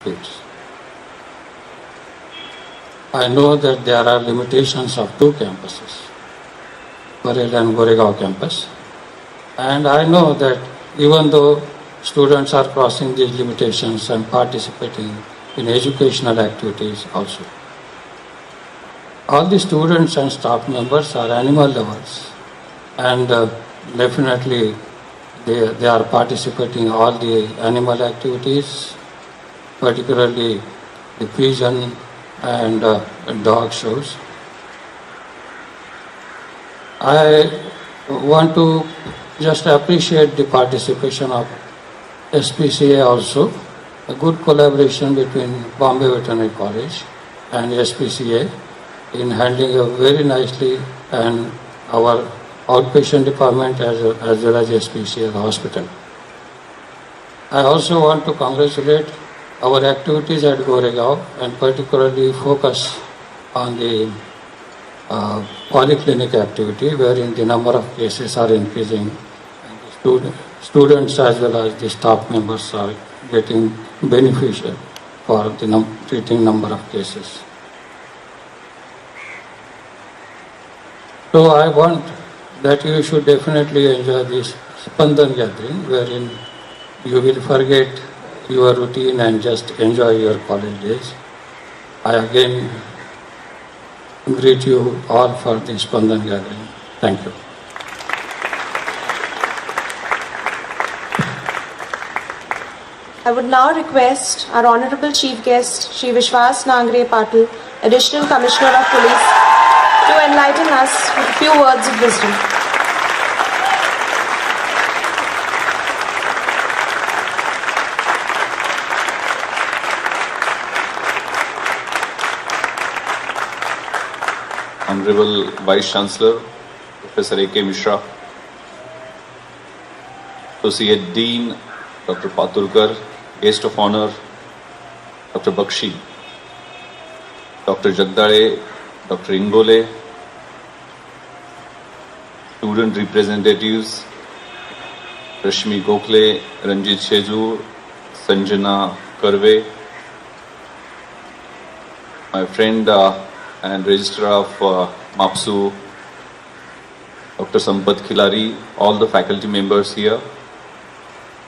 kids. I know that there are limitations of two campuses, Bareilly and Goregaon campus. And I know that even though students are crossing these limitations and participating in educational activities also, all the students and staff members are animal lovers, and definitely they are participating in all the animal activities, particularly the pigeon and dog shows. I want to just appreciate the participation of SPCA also, a good collaboration between Bombay Veterinary College and SPCA in handling it very nicely, and our outpatient department as well as SPCA, the hospital. I also want to congratulate our activities at Goregaon and particularly focus on the polyclinic activity, wherein the number of cases are increasing and the students as well as the staff members are getting beneficial for the treating number of cases. So I want that you should definitely enjoy this Spandan gathering, wherein you will forget your routine and just enjoy your college days. I again greet you all for this Spandan gathering. Thank you. I would now request our Honorable Chief Guest, Shri Vishwas Nangre Patil, Additional Commissioner of Police, to enlighten us with a few words of wisdom. Honorable Vice Chancellor, Professor A.K. Mishra, Associate Dean, Dr. Patulkar, Guest of Honor, Dr. Bakshi, Dr. Jagdale, Dr. Ingole, student representatives, Rashmi Gokhale, Ranjit Sheju, Sanjana Karve, my friend and registrar of MAPSU, Dr. Sampath Khilari, all the faculty members here.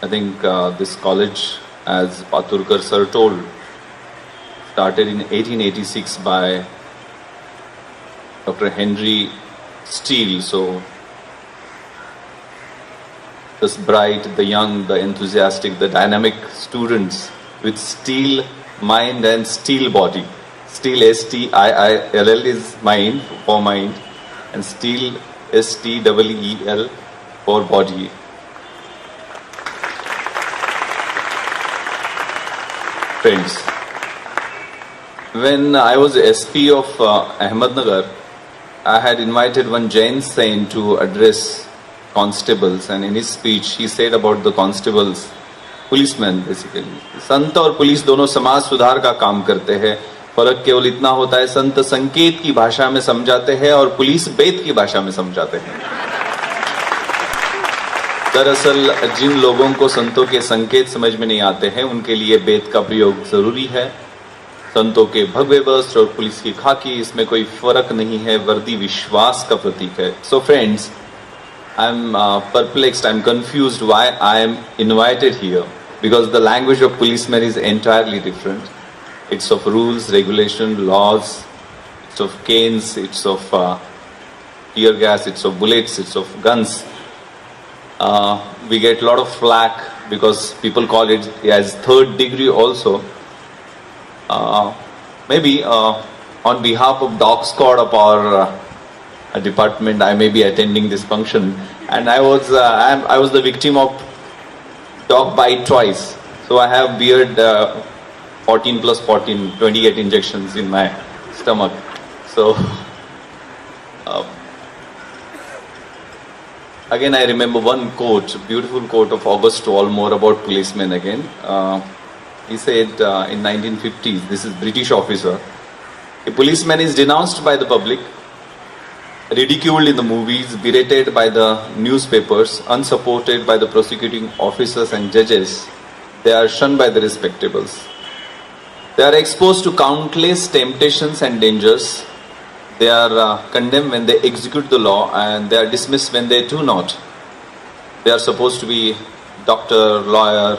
I think this college, as Patulkar sir told, started in 1886 by Dr. Henry Steele. So this bright, the young, the enthusiastic, the dynamic students with steel mind and steel body. Steel, S-T-I-I-L-L is mind, for mind, and steel, S-T-E-E-L, for body. Friends, when I was SP of Ahmednagar, I had invited one Jain saint to address constables, and in his speech he said about the constables, policemen basically. संत और police दोनों समाज सुधार का काम करते हैं, फर्क केवल इतना होता है संत संकेत की भाषा में समझाते हैं और पुलिस वेद की भाषा में समझाते हैं। दरअसल जिन लोगों को संतों के संकेत समझ में नहीं आते हैं उनके लिए वेद का प्रयोग जरूरी है। संतों के भगवे वस्त्र और पुलिस की खाकी, इसमें कोई फर्क नहीं है, वर्दी विश्वास का प्रतीक है। So friends, I'm perplexed, I'm confused why I am invited here, because the language of policemen is entirely different. It's of rules, regulation, laws, it's of canes, it's of tear gas, it's of bullets, it's of guns. We get a lot of flack because people call it as third degree also. Maybe on behalf of dog squad of our department, I may be attending this function, and I was the victim of dog bite twice. So I have beard 14 plus 14, 28 injections in my stomach. So again, I remember one quote, beautiful quote of August Walmore about policemen again. He said in 1950s, this is British officer, a policeman is denounced by the public, ridiculed in the movies, berated by the newspapers, unsupported by the prosecuting officers and judges. They are shunned by the respectables. They are exposed to countless temptations and dangers. They are condemned when they execute the law, and they are dismissed when they do not. They are supposed to be doctor, lawyer,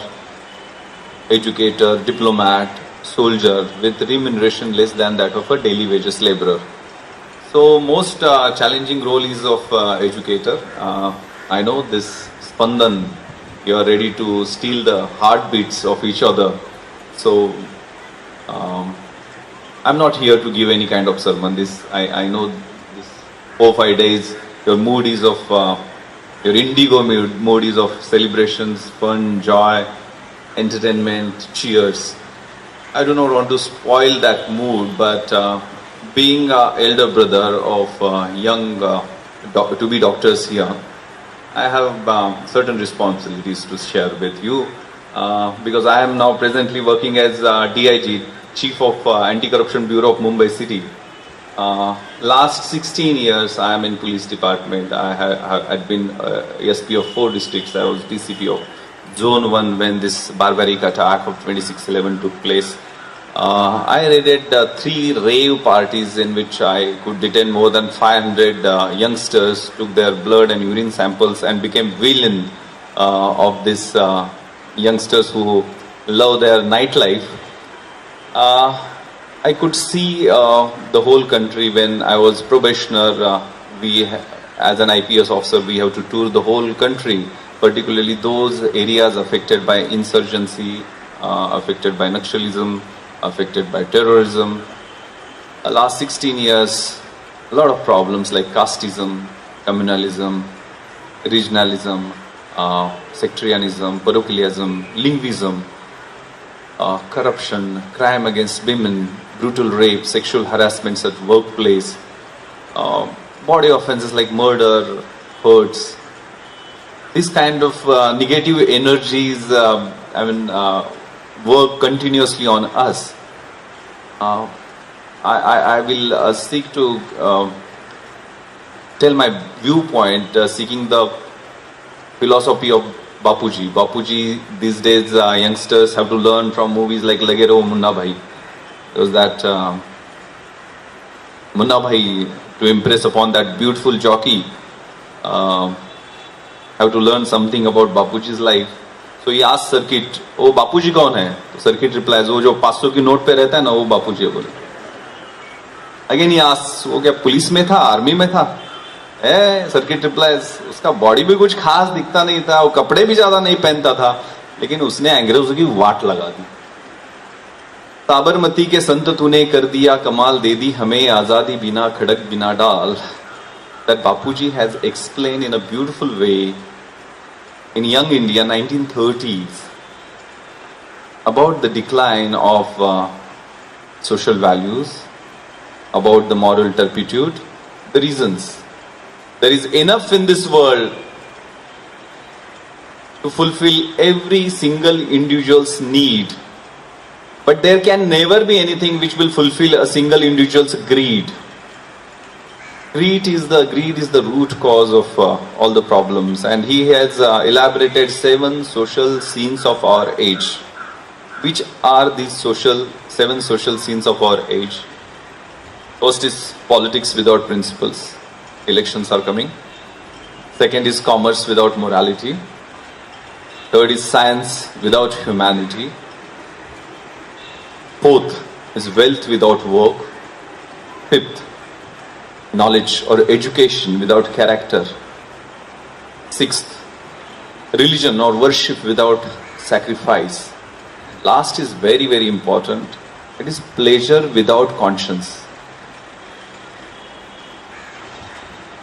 educator, diplomat, soldier, with remuneration less than that of a daily wages laborer. So most challenging role is of educator. I know this Spandan, you are ready to steal the heartbeats of each other. So I'm not here to give any kind of sermon. I know this 4-5 days your mood is of your indigo mood is of celebrations, fun, joy, entertainment, cheers. I do not want to spoil that mood, but being an elder brother of young to-be doctors here, I have certain responsibilities to share with you because I am now presently working as DIG, Chief of Anti-Corruption Bureau of Mumbai City. Last 16 years I am in police department. I had been SP of 4 districts. I was DCP of Zone 1 when this barbaric attack of 26/11 took place. I raided 3 rave parties in which I could detain more than 500 youngsters, took their blood and urine samples and became villain of these youngsters who love their nightlife. I could see the whole country when I was probationer. As an IPS officer, we have to tour the whole country, particularly those areas affected by insurgency, affected by Naxalism, affected by terrorism. Last 16 years, a lot of problems like casteism, communalism, regionalism, sectarianism, parochialism, linguism, corruption, crime against women, brutal rape, sexual harassments at workplace, body offenses like murder, hurts. This kind of negative energies, work continuously on us. I will seek to tell my viewpoint, seeking the philosophy of Bapuji. Bapuji, these days youngsters have to learn from movies like Lage Raho Munna Bhai. There was that Munna Bhai, to impress upon that beautiful jockey, have to learn something about Bapuji's life. So he asked Circuit, "Oh, Bapuji कौन है?" तो Circuit replies, "वो जो 500 की note पे रहता है ना, वो बापूजी है." बोले. Again he asks, "वो क्या पुलिस में था, आर्मी में था?" Circuit replies, "उसका बॉडी भी कुछ खास दिखता नहीं था, वो कपड़े भी ज्यादा नहीं पहनता था, लेकिन उसने अंग्रेजों की वाट लगा दी. साबरमती के संत तूने कर दिया कमाल, दे दी हमें आजादी बिना खड़क बिना डाल." That Bapuji has explained in a beautiful way in Young India 1930s about the decline of social values, about the moral turpitude, the reasons. There is enough in this world to fulfill every single individual's need, but there can never be anything which will fulfill a single individual's greed. Greed is the root cause of all the problems, and he has elaborated 7 social sins of our age. Which are these 7 social sins of our age? First is politics without principles. Elections are coming. Second is commerce without morality. Third is science without humanity. Fourth is wealth without work. Fifth, knowledge or education without character. Sixth, religion or worship without sacrifice. Last is very, very important. It is pleasure without conscience.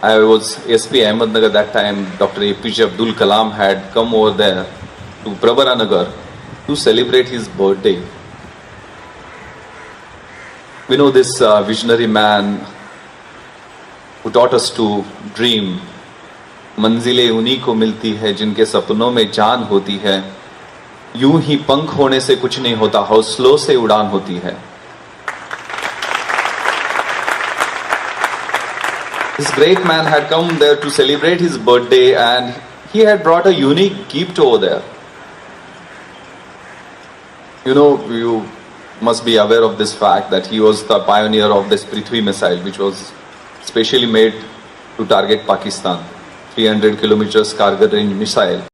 I was SP Ahmednagar that time. Dr. APJ Abdul Kalam had come over there to Prabaranagar to celebrate his birthday. We know this visionary man who taught us to dream. मंजिलें उन्हीं को मिलती है जिनके सपनों में जान होती है. यूं ही पंख होने से कुछ नहीं होता, हौसलों से उड़ान होती है. This great man had come there to celebrate his birthday, and he had brought a unique gift over there. You know, must be aware of this fact that he was the pioneer of this Prithvi missile, which was specially made to target Pakistan. 300 kilometers cargo range missile.